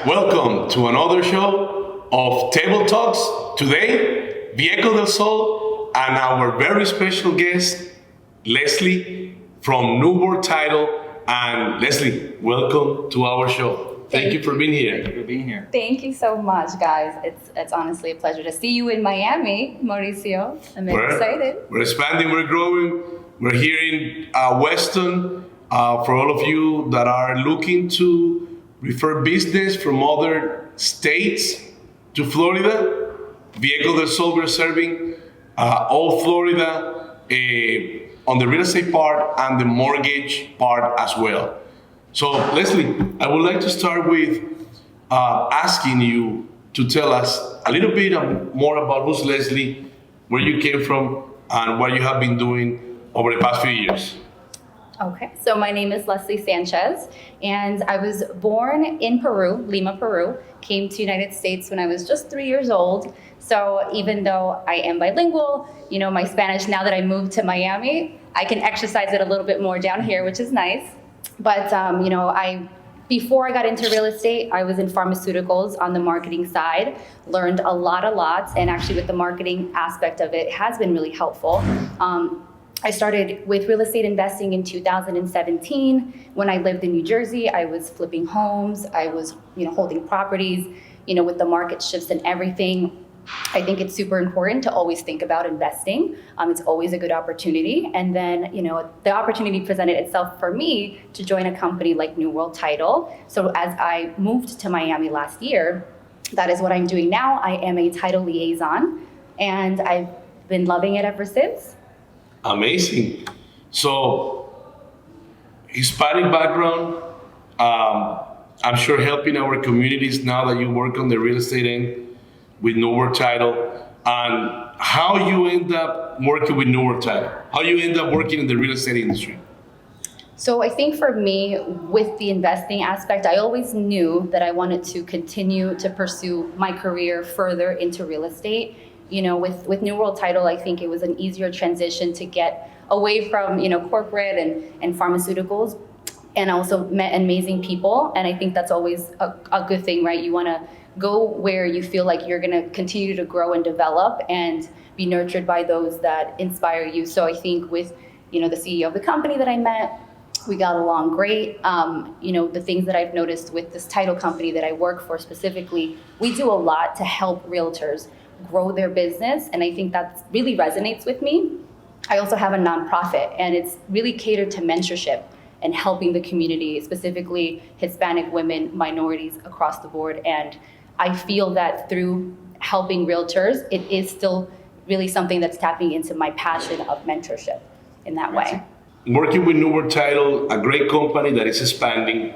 Welcome to another show of Table Talks. Today, VIECCO del Sol and our very special guest, Leslie from New World Title. And Leslie, welcome to our show. Thank you for being here. Thank you for being here. Thank you so much, guys. It's honestly a pleasure to see you in Miami, Mauricio. I'm excited. We're expanding, we're growing. We're here in Weston. For all of you that are looking to refer business from other states to Florida, VIECCO del Sol, we're serving all Florida on the real estate part and the mortgage part as well. So Leslie, I would like to start with asking you to tell us a little bit more about who's Leslie, where you came from, and what you have been doing over the past few years. Okay, so my name is Leslie Sanchez, and I was born in Peru, Lima, Peru. Came to United States when I was just 3 years old. So even though I am bilingual, my Spanish, now that I moved to Miami, I can exercise it a little bit more down here, which is nice. But, before I got into real estate, I was in pharmaceuticals on the marketing side, learned a lot, and actually with the marketing aspect of it has been really helpful. I started with real estate investing in 2017. When I lived in New Jersey, I was flipping homes. I was, holding properties, with the market shifts and everything. I think it's super important to always think about investing. It's always a good opportunity. And then, the opportunity presented itself for me to join a company like New World Title. So as I moved to Miami last year, that is what I'm doing now. I am a title liaison, and I've been loving it ever since. Amazing. So, Hispanic background, I'm sure helping our communities now that you work on the real estate end with New World Title, and how you end up working with New World Title, how you end up working in the real estate industry. So I think for me, with the investing aspect, I always knew that I wanted to continue to pursue my career further into real estate. With New World Title, I think it was an easier transition to get away from, corporate and pharmaceuticals, and also met amazing people. And I think that's always a good thing, right? You want to go where you feel like you're going to continue to grow and develop and be nurtured by those that inspire you. So I think with, the CEO of the company that I met, we got along great. The things that I've noticed with this title company that I work for specifically, we do a lot to help realtors grow their business, and I think that really resonates with me. I also have a nonprofit, and it's really catered to mentorship and helping the community, specifically Hispanic women, minorities across the board. And I feel that through helping realtors, it is still really something that's tapping into my passion of mentorship in that way. Working with New World Title, a great company that is expanding.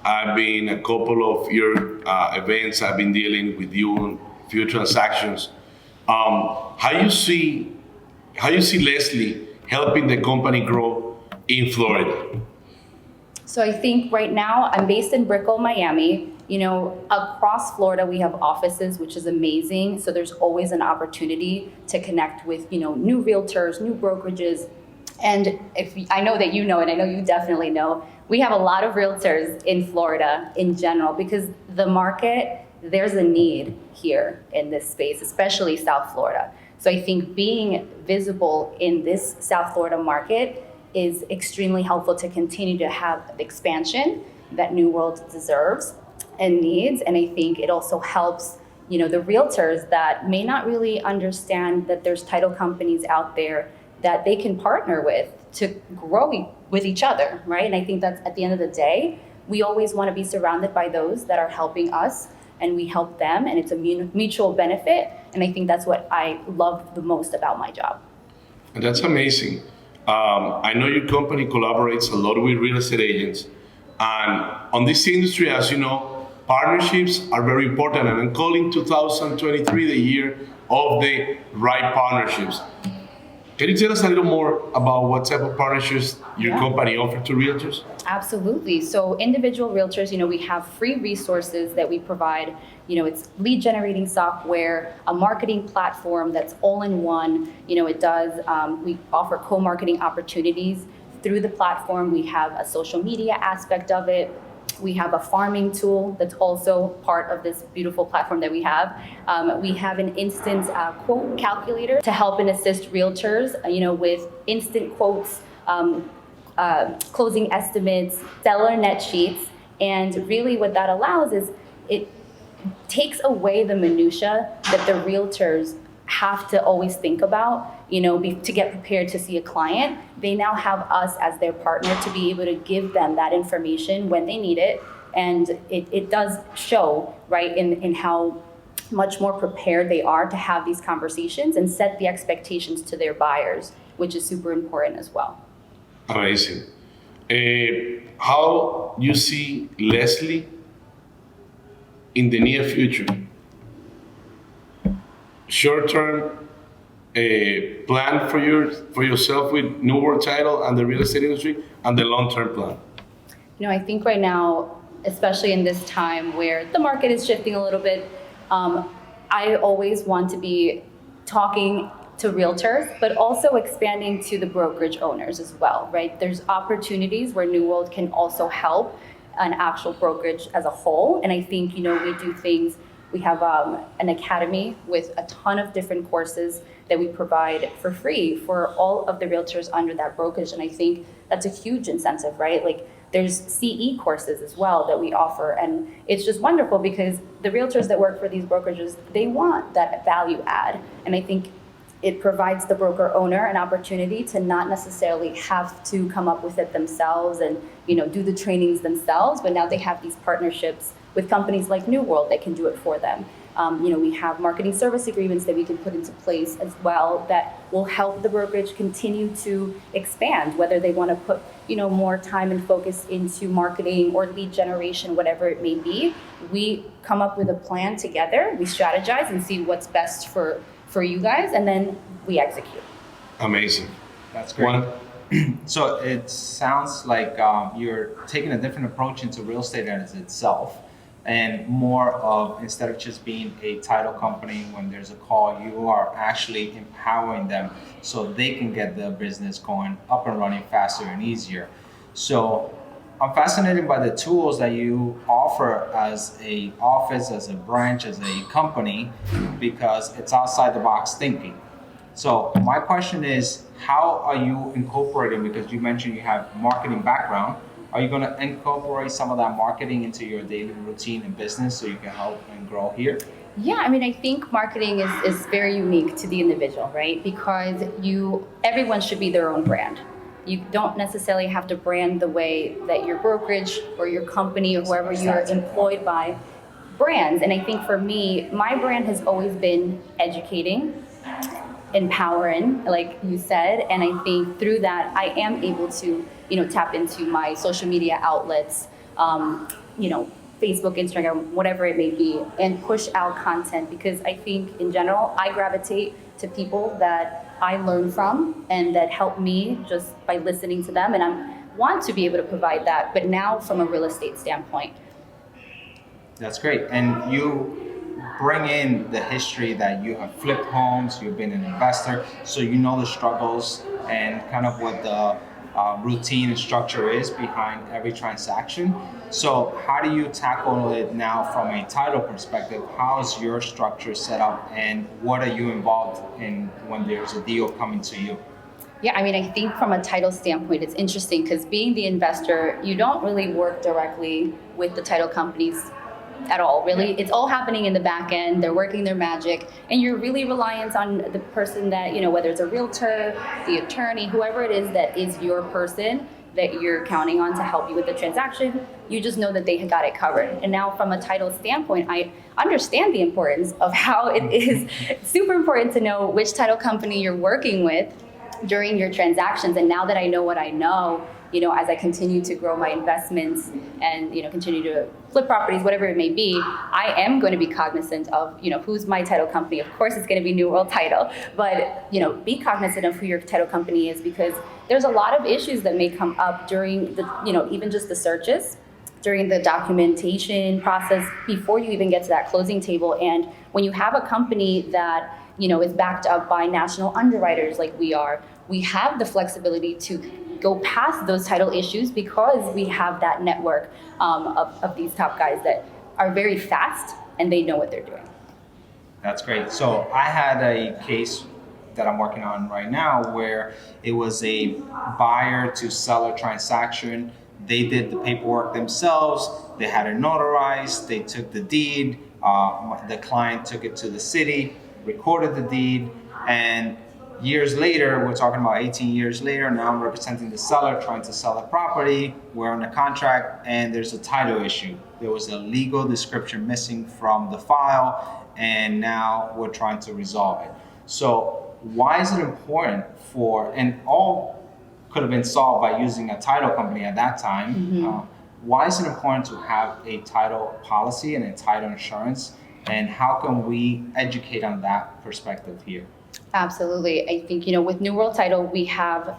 I've been a couple of your events. I've been dealing with you on few transactions. How you see Leslie helping the company grow in Florida? So I think right now I'm based in Brickell, Miami. Across Florida we have offices, which is amazing. So there's always an opportunity to connect with, new realtors, new brokerages. And I know that you know, and I know you definitely know, we have a lot of realtors in Florida in general because the market, there's a need here in this space, especially South Florida. So I think being visible in this South Florida market is extremely helpful to continue to have the expansion that New World deserves and needs. And I think it also helps, the realtors that may not really understand that there's title companies out there that they can partner with to grow with each other, right? And I think that's at the end of the day, we always want to be surrounded by those that are helping us and we help them, and it's a mutual benefit. And I think that's what I love the most about my job. And that's amazing. I know your company collaborates a lot with real estate agents. And on this industry, as you know, partnerships are very important. And I'm calling 2023 the year of the right partnerships. Can you tell us a little more about what type of partnerships your company offers to realtors? Absolutely. So individual realtors, we have free resources that we provide. It's lead generating software, a marketing platform that's all in one. It does, we offer co-marketing opportunities through the platform. We have a social media aspect of it. We have a farming tool that's also part of this beautiful platform that we have. We have an instant quote calculator to help and assist realtors, with instant quotes, closing estimates, seller net sheets. And really what that allows is it takes away the minutia that the realtors have to always think about, to get prepared to see a client. They now have us as their partner to be able to give them that information when they need it. And it does show, right, in how much more prepared they are to have these conversations and set the expectations to their buyers, which is super important as well. Amazing. How you see Leslie in the near future? Short-term plan for yourself with New World Title and the real estate industry, and the long-term plan. I think right now, especially in this time where the market is shifting a little bit, I always want to be talking to realtors, but also expanding to the brokerage owners as well, right? There's opportunities where New World can also help an actual brokerage as a whole. And I think, we do things, we have an academy with a ton of different courses that we provide for free for all of the realtors under that brokerage. And I think that's a huge incentive, right? Like there's CE courses as well that we offer. And it's just wonderful because the realtors that work for these brokerages, they want that value add. And I think it provides the broker owner an opportunity to not necessarily have to come up with it themselves and do the trainings themselves, but now they have these partnerships with companies like New World that can do it for them. We have marketing service agreements that we can put into place as well that will help the brokerage continue to expand, whether they want to put more time and focus into marketing or lead generation, whatever it may be. We come up with a plan together, we strategize and see what's best for you guys, and then we execute. Amazing. That's great. So it sounds like you're taking a different approach into real estate as itself, and more of, instead of just being a title company when there's a call, you are actually empowering them so they can get the business going up and running faster and easier. So I'm fascinated by the tools that you offer as a office, as a branch, as a company, because it's outside the box thinking. So my question is, how are you incorporating, because you mentioned you have marketing background, are you going to incorporate some of that marketing into your daily routine and business so you can help and grow here? Yeah, I think marketing is very unique to the individual, right? Because everyone should be their own brand. You don't necessarily have to brand the way that your brokerage or your company or whoever you're employed by brands. And I think for me, my brand has always been educating, empowering, like you said. And I think through that, I am able to, tap into my social media outlets, Facebook, Instagram, whatever it may be, and push out content, because I think in general, I gravitate to people that I learn from and that help me just by listening to them. And I want to be able to provide that, but now from a real estate standpoint. That's great. And you bring in the history that you have flipped homes, you've been an investor, so you know the struggles and kind of what the routine and structure is behind every transaction. So how do you tackle it now from a title perspective? How's your structure set up, and what are you involved in when there's a deal coming to you? Yeah, I think from a title standpoint, it's interesting because being the investor, you don't really work directly with the title companies at all, really. It's all happening in the back end. They're working their magic, and you're really reliant on the person that, whether it's a realtor, the attorney, whoever it is that is your person that you're counting on to help you with the transaction. You just know that they got it covered. And now from a title standpoint, I understand the importance of how it is super important to know which title company you're working with during your transactions. And now that I know what I know, as I continue to grow my investments and, continue to flip properties, whatever it may be, I am going to be cognizant of, who's my title company. Of course, it's going to be New World Title, but, be cognizant of who your title company is, because there's a lot of issues that may come up during the, even just the searches, during the documentation process, before you even get to that closing table. And when you have a company that, is backed up by national underwriters like we are, we have the flexibility to go past those title issues because we have that network of these top guys that are very fast and they know what they're doing. That's great. So I had a case that I'm working on right now where it was a buyer to seller transaction. They did the paperwork themselves. They had it notarized. They took the deed. The client took it to the city, recorded the deed, and years later, we're talking about 18 years later, now I'm representing the seller trying to sell the property. We're on a contract and there's a title issue. There was a legal description missing from the file, and now we're trying to resolve it. So why is it important and all could have been solved by using a title company at that time. Mm-hmm. Why is it important to have a title policy and a title insurance, and how can we educate on that perspective here? Absolutely. I think, with New World Title, we have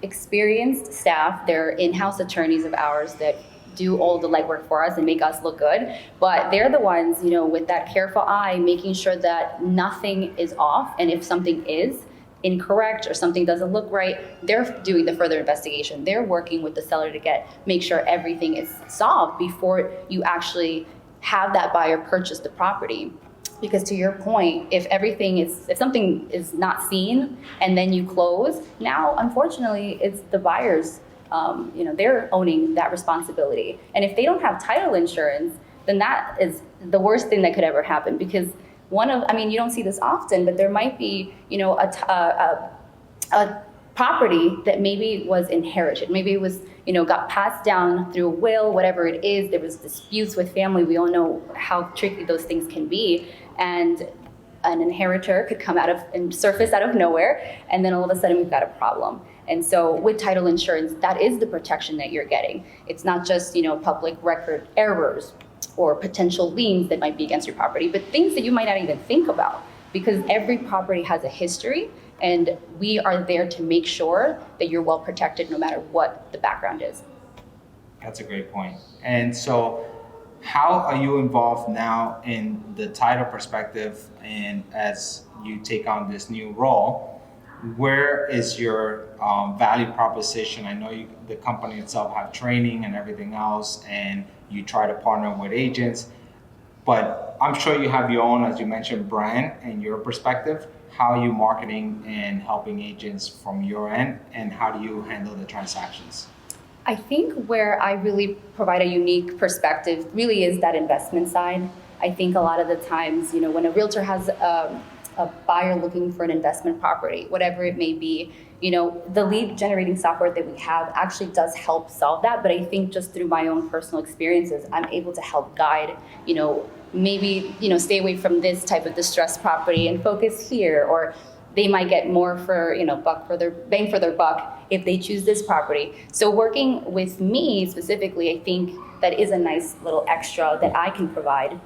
experienced staff. They're in-house attorneys of ours that do all the legwork for us and make us look good. But they're the ones, with that careful eye, making sure that nothing is off. And if something is incorrect or something doesn't look right, they're doing the further investigation. They're working with the seller to make sure everything is solved before you actually have that buyer purchase the property. Because to your point, if something is not seen and then you close, now unfortunately it's the buyers, they're owning that responsibility. And if they don't have title insurance, then that is the worst thing that could ever happen. Because you don't see this often, but there might be, a property that maybe was inherited. Maybe it was, got passed down through a will, whatever it is. There was disputes with family. We all know how tricky those things can be. And an inheritor could come and surface out of nowhere. And then all of a sudden we've got a problem. And so with title insurance, that is the protection that you're getting. It's not just, public record errors or potential liens that might be against your property, but things that you might not even think about, because every property has a history. And we are there to make sure that you're well protected no matter what the background is. That's a great point. And so how are you involved now in the title perspective, and as you take on this new role, where is your value proposition? I know the company itself have training and everything else, and you try to partner with agents, but I'm sure you have your own, as you mentioned, brand and your perspective. How are you marketing and helping agents from your end, and how do you handle the transactions? I think where I really provide a unique perspective really is that investment side. I think a lot of the times, when a realtor has a buyer looking for an investment property, whatever it may be, the lead generating software that we have actually does help solve that. But I think just through my own personal experiences, I'm able to help guide, maybe, stay away from this type of distressed property and focus here, or they might get more for, bang for their buck if they choose this property. So working with me specifically, I think that is a nice little extra that I can provide.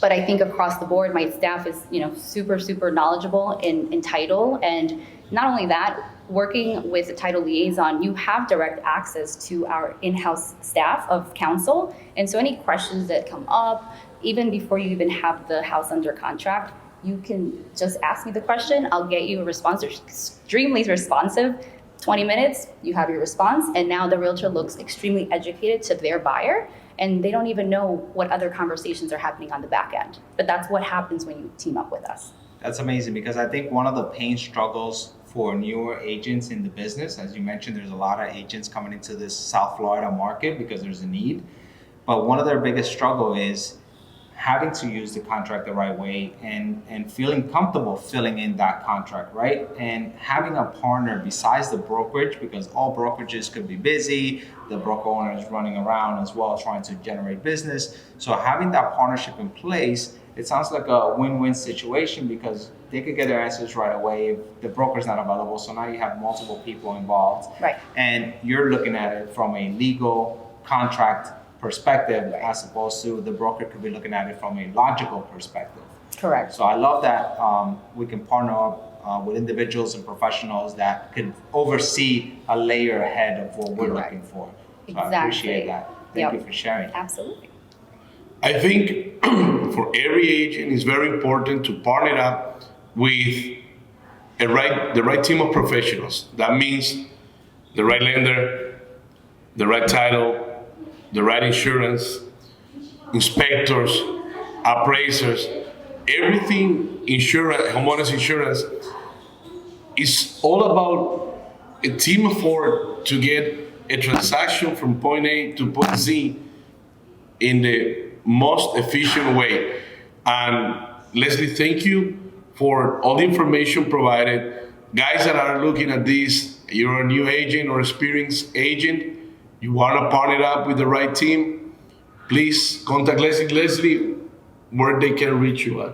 But I think across the board, my staff is, super, super knowledgeable in title. And not only that, working with a title liaison, you have direct access to our in-house staff of counsel. And so any questions that come up, even before you even have the house under contract, you can just ask me the question. I'll get you a response. They're extremely responsive. 20 minutes, you have your response. And now the realtor looks extremely educated to their buyer, and they don't even know what other conversations are happening on the back end. But that's what happens when you team up with us. That's amazing, because I think one of the pain struggles for newer agents in the business, as you mentioned, there's a lot of agents coming into this South Florida market because there's a need. But one of their biggest struggle is having to use the contract the right way and feeling comfortable filling in that contract, right? And having a partner besides the brokerage, because all brokerages could be busy, the broker owner is running around as well trying to generate business. So having that partnership in place, it sounds like a win-win situation, because they could get their answers right away if the broker's not available. So now you have multiple people involved. Right. And you're looking at it from a legal contract perspective, right, as opposed to the broker could be looking at it from a logical perspective. Correct. So I love that we can partner up with individuals and professionals that could oversee a layer ahead of what we're Correct. looking for. So Exactly. I appreciate that. Thank you for sharing. Absolutely. I think for every agent, it's very important to partner up with the right team of professionals. That means the right lender, the right title, the right insurance, inspectors, appraisers, everything insurance, homeowners insurance is all about a team effort to get a transaction from point A to point Z in the most efficient way. And Leslie, thank you for all the information provided. Guys that are looking at this, you're a new agent or experienced agent, you want to partner up with the right team, please contact Leslie. Leslie, where they can reach you at.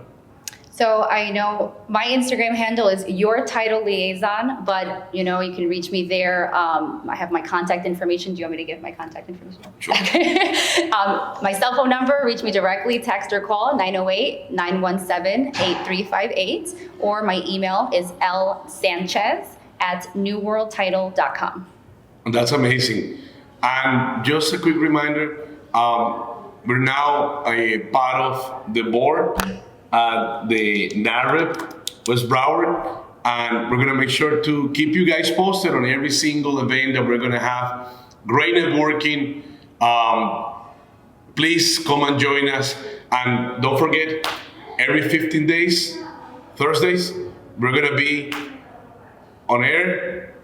So I know my Instagram handle is Your Title Liaison, but you can reach me there. I have my contact information. Do you want me to give my contact information? Sure. My cell phone number, reach me directly, text or call 908-917-8358, or my email is lsanchez@newworldtitle.com. That's amazing. And just a quick reminder, we're now a part of the board at the NAREP West Broward, and we're gonna make sure to keep you guys posted on every single event that we're gonna have. Great networking. Please come and join us, and don't forget, every 15 days, Thursdays, we're gonna be on air,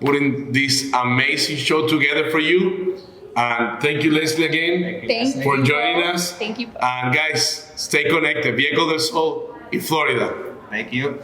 putting this amazing show together for you. And thank you, Leslie, again for joining us. Thank you. And guys, stay connected. VIECCO del Sol in Florida. Thank you.